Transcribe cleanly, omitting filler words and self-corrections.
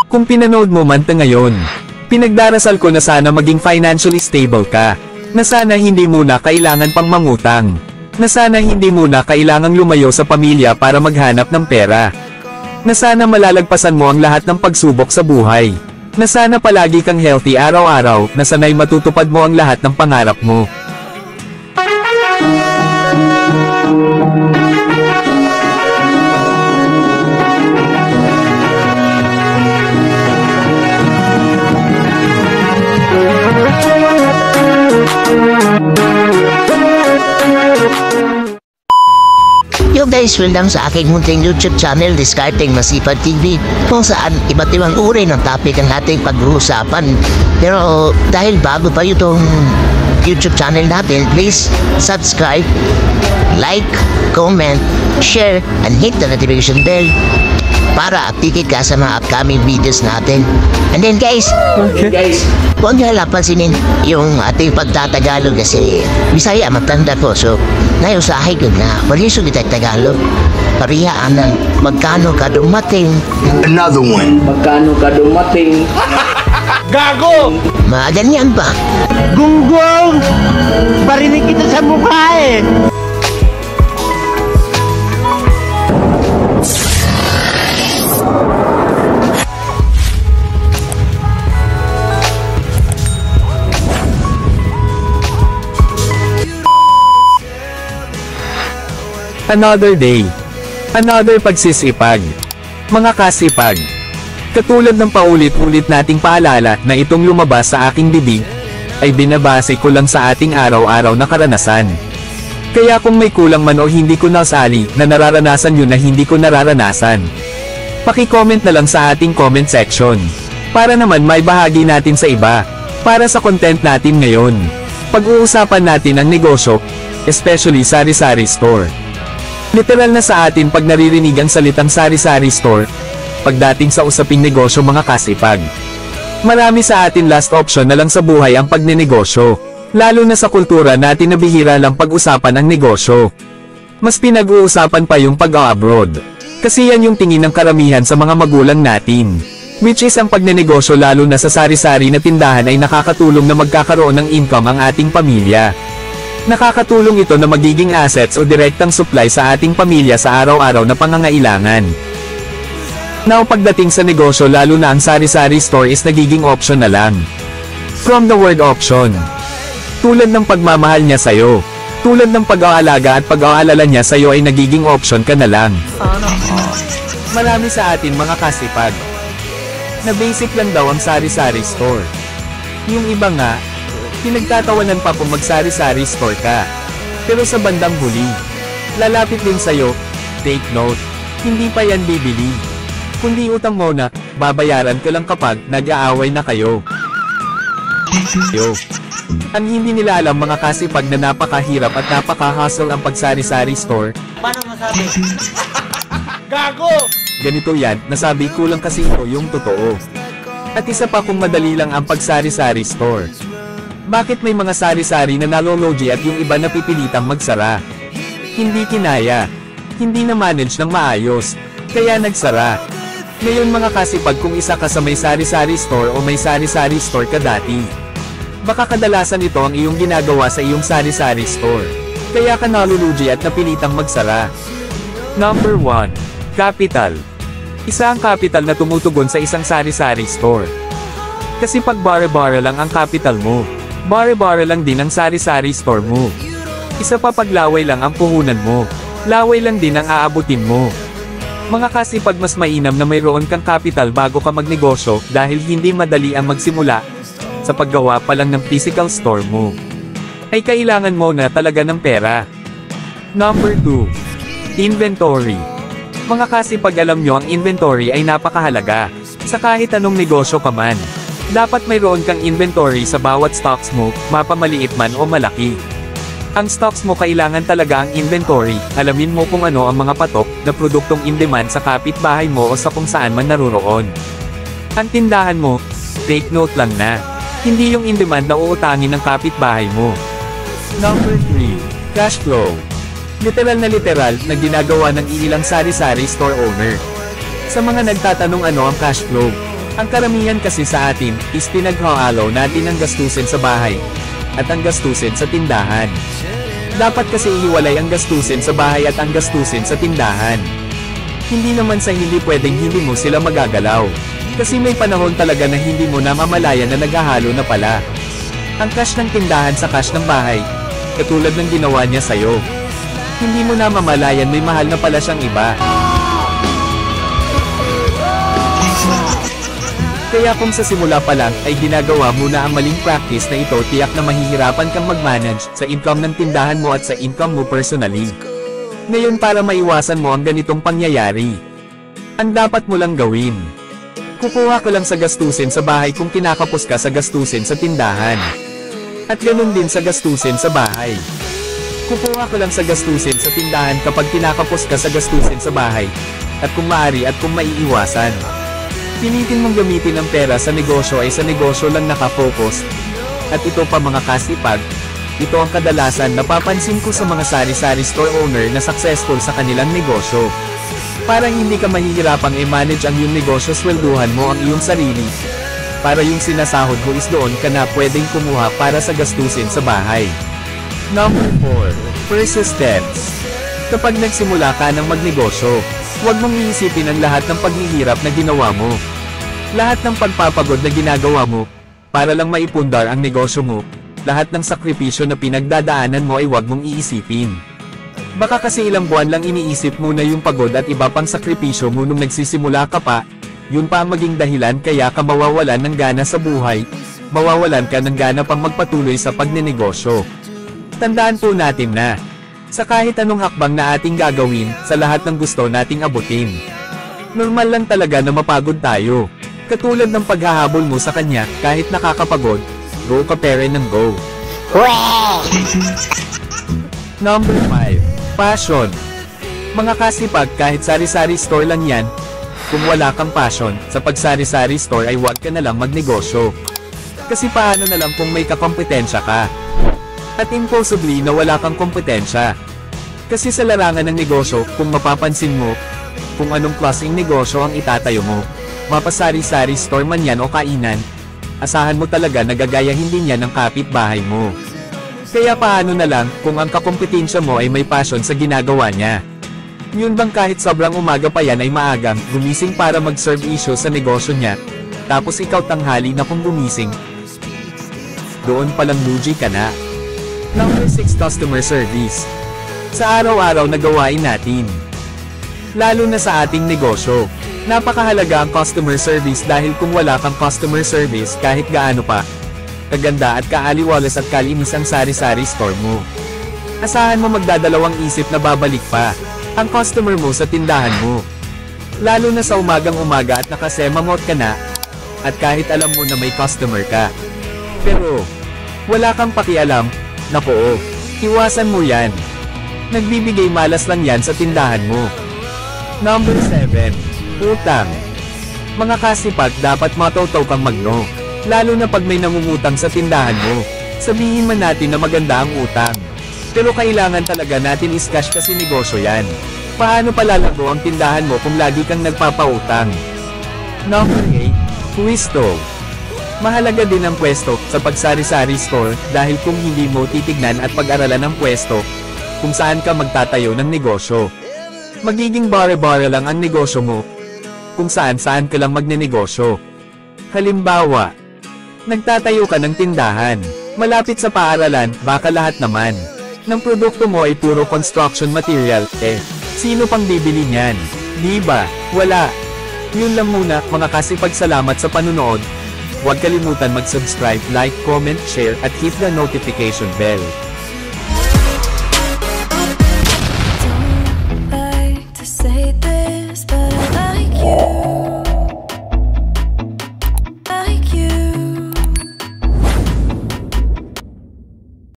Kung pinanood mo man ngayon, pinagdarasal ko na sana maging financially stable ka. Na sana hindi muna kailangan pang mangutang. Na sana hindi muna kailangang lumayo sa pamilya para maghanap ng pera. Na sana malalagpasan mo ang lahat ng pagsubok sa buhay. Na sana palagi kang healthy araw-araw, na sana'y matutupad mo ang lahat ng pangarap mo. Yo guys, welcome sa aking munting YouTube channel, Discarding Masipag TV, kung saan iba't ibang uri ng topic ang ating pag-uusapan. Pero dahil bago pa itong YouTube channel natin, please subscribe, like, comment, share, and hit the notification bell para updated ka sa mga upcoming videos natin. And then guys, huwag nyo lapansinin yung ating pagtatagalog kasi Bisaya matanda ko, so nayusahay ko na malisog ito Tagalog. Parihaan ng magkano ka dumating. Another one. Magkano ka dumating? Gago! Mga ganyan ba? Gunggong! Barinig kita sa mukha eh! Another day. Another pagsisipag. Mga kasipag. Katulad ng paulit-ulit nating paalala na itong lumabas sa aking bibig, ay binabase ko lang sa ating araw-araw na karanasan. Kaya kung may kulang man o hindi ko nasali na nararanasan yun na hindi ko nararanasan, paki-comment na lang sa ating comment section. Para naman may bahagi natin sa iba. Para sa content natin ngayon, pag-uusapan natin ang negosyo, especially sari-sari store. Literal na sa atin pag naririnig ang salitang sari-sari store, pagdating sa usaping negosyo mga kasipag. Marami sa atin last option na lang sa buhay ang pagnenegosyo, lalo na sa kultura natin na bihira lang pag-usapan ang negosyo. Mas pinag-uusapan pa yung pag-abroad, kasi yan yung tingin ng karamihan sa mga magulang natin. Which is ang pagnenegosyo lalo na sa sari-sari na tindahan ay nakakatulong na magkakaroon ng income ang ating pamilya. Nakakatulong ito na magiging assets o direktang supply sa ating pamilya sa araw-araw na pangangailangan. Now pagdating sa negosyo lalo na ang sari-sari store is nagiging option na lang. From the word option. Tulad ng pagmamahal niya sa'yo. Tulad ng pag-aalaga at pag-aalala niya sa'yo ay nagiging option ka na lang. Marami sa atin mga kasipag na basic lang daw ang sari-sari store. Yung iba nga, pinagtatawanan pa kung magsari-sari store ka. Pero sa bandang huli, lalapit din sa'yo, take note, hindi pa yan bibili. Kundi utang mo na, babayaran ka lang kapag nag-aaway na kayo. Ang hindi nila alam mga kasipag na napakahirap at napaka-hustle ang pagsari-sari store. Paano masabi? Gago! Ganito yan, nasabi ko lang kasi ito yung totoo. At isa pa kung madali lang ang pagsari-sari store. Bakit may mga sari-sari na nalology at yung iba napipilitang magsara? Hindi kinaya. Hindi na-manage ng maayos. Kaya nagsara. Ngayon mga kasipag kung isa ka sa may sari-sari store o may sari-sari store ka dati, baka kadalasan ito ang iyong ginagawa sa iyong sari-sari store. Kaya ka nalulugi at napilitang magsara. Number 1. Capital. Isa ang capital na tumutugon sa isang sari-sari store. Kasi pag bara-bara lang ang capital mo, bara-bara lang din ang sari-sari store mo. Isa pa paglaway lang ang puhunan mo, laway lang din ang aabutin mo. Mga kasipag mas mainam na mayroon kang capital bago ka magnegosyo dahil hindi madali ang magsimula. Sa paggawa pa lang ng physical store mo, ay kailangan mo na talaga ng pera. Number 2. Inventory. Mga kasipag alam nyo ang inventory ay napakahalaga. Sa kahit anong negosyo ka man, dapat mayroon kang inventory sa bawat stocks mo, mapamaliit man o malaki. Ang stocks mo kailangan talaga ang inventory, alamin mo kung ano ang mga patok na produktong in demand sa kapitbahay mo o sa kung saan man naruroon. Ang tindahan mo, take note lang na, hindi yung in demand na uutangin ng kapitbahay mo. Number 3. Cash flow. Literal na ginagawa ng ilang sari-sari store owner. Sa mga nagtatanong ano ang cash flow, Ang karamihan kasi sa atin is pinaghahalo natin ang gastusin sa bahay at ang gastusin sa tindahan. Dapat kasi ihiwalay ang gastusin sa bahay at ang gastusin sa tindahan. Hindi naman sa hindi pwedeng hindi mo sila magagalaw. Kasi may panahon talaga na hindi mo namamalayan na naghahalo na pala ang cash ng tindahan sa cash ng bahay, katulad ng ginawa niya sa'yo. Hindi mo namamalayan may mahal na pala siyang iba. Kaya kung sa simula pa lang ay ginagawa mo na ang maling practice na ito, tiyak na mahihirapan kang mag-manage sa income ng tindahan mo at sa income mo personally. Ngayon, para maiwasan mo ang ganitong pangyayari, ang dapat mo lang gawin, kukuha ka lang sa gastusin sa bahay kung kinakapos ka sa gastusin sa tindahan. At ganun din sa gastusin sa bahay. Kukuha ka lang sa gastusin sa tindahan kapag kinakapos ka sa gastusin sa bahay. At kung maaari at kung maiiwasan, pilitin mong gamitin ang pera sa negosyo ay sa negosyo lang nakafocus. At ito pa mga kasipag, ito ang kadalasan napapansin ko sa mga sari-sari store owner na successful sa kanilang negosyo. Parang hindi ka mahihirapang i-manage ang iyong negosyo, swelduhan mo ang iyong sarili. Para yung sinasahod mo is doon ka na pwedeng kumuha para sa gastusin sa bahay. Number 4. Persistence. Kapag nagsimula ka ng magnegosyo, huwag mong iisipin ang lahat ng paghihirap na ginawa mo. Lahat ng pagpapagod na ginagawa mo, para lang maipundar ang negosyo mo, lahat ng sakripisyo na pinagdadaanan mo ay huwag mong iisipin. Baka kasi ilang buwan lang iniisip mo na yung pagod at iba pang sakripisyo mo nung nagsisimula ka pa, yun pa ang maging dahilan kaya ka mawawalan ng gana sa buhay, mawawalan ka ng gana pang magpatuloy sa pagnenegosyo. Tandaan po natin na, sa kahit anong hakbang na ating gagawin, sa lahat ng gusto nating abutin, normal lang talaga na mapagod tayo. Katulad ng paghahabol mo sa kanya, kahit nakakapagod, go ka pere ng go. Number 5. Passion. Mga kasipag, kahit sari-sari store lang yan, kung wala kang passion sa pagsari-sari store ay huwag ka na lang magnegosyo. Kasi paano na lang kung may kakompetensya ka? At impossibly na wala kang kompetensya. Kasi sa larangan ng negosyo, kung mapapansin mo, kung anong klaseng negosyo ang itatayo mo, mapasari-sari store man yan o kainan, asahan mo talaga na gagayahin din yan ng kapitbahay mo. Kaya paano na lang kung ang kakompetensya mo ay may passion sa ginagawa niya? Yun bang kahit sobrang umaga pa yan ay maagang gumising para mag-serve issue sa negosyo niya, tapos ikaw tanghali na kung gumising, doon palang lugi ka na. Number 6. Customer service. Sa araw-araw na gawain natin, lalo na sa ating negosyo, napakahalaga ang customer service dahil kung wala kang customer service kahit gaano pa kaganda at kaaliwalas at kalinis ang sari-sari store mo, asahan mo magdadalawang isip na babalik pa ang customer mo sa tindahan mo. Lalo na sa umagang-umaga at nakasemamot ka na, at kahit alam mo na may customer ka, pero wala kang pakialam, naku, iwasan mo yan. Nagbibigay malas lang yan sa tindahan mo. Number 7. Utang. Mga kasipag, dapat matuto kang magno, lalo na pag may nangungutang sa tindahan mo. Sabihin man natin na maganda ang utang, pero kailangan talaga natin is cash kasi negosyo yan. Paano palalago ang tindahan mo kung lagi kang nagpapautang? Number 8. Pwesto. Mahalaga din ang pwesto sa pagsari-sari store dahil kung hindi mo titignan at pag-aralan ang pwesto, kung saan ka magtatayo ng negosyo, magiging bare-bare lang ang negosyo mo, kung saan-saan ka lang magnenegosyo. Halimbawa, nagtatayo ka ng tindahan, malapit sa paaralan, baka lahat naman ng produkto mo ay puro construction material, sino pang bibili niyan? Diba? Wala. Yun lang muna, mga kasipag, salamat sa panunood. Huwag kalimutan mag-subscribe, like, comment, share, at hit the notification bell.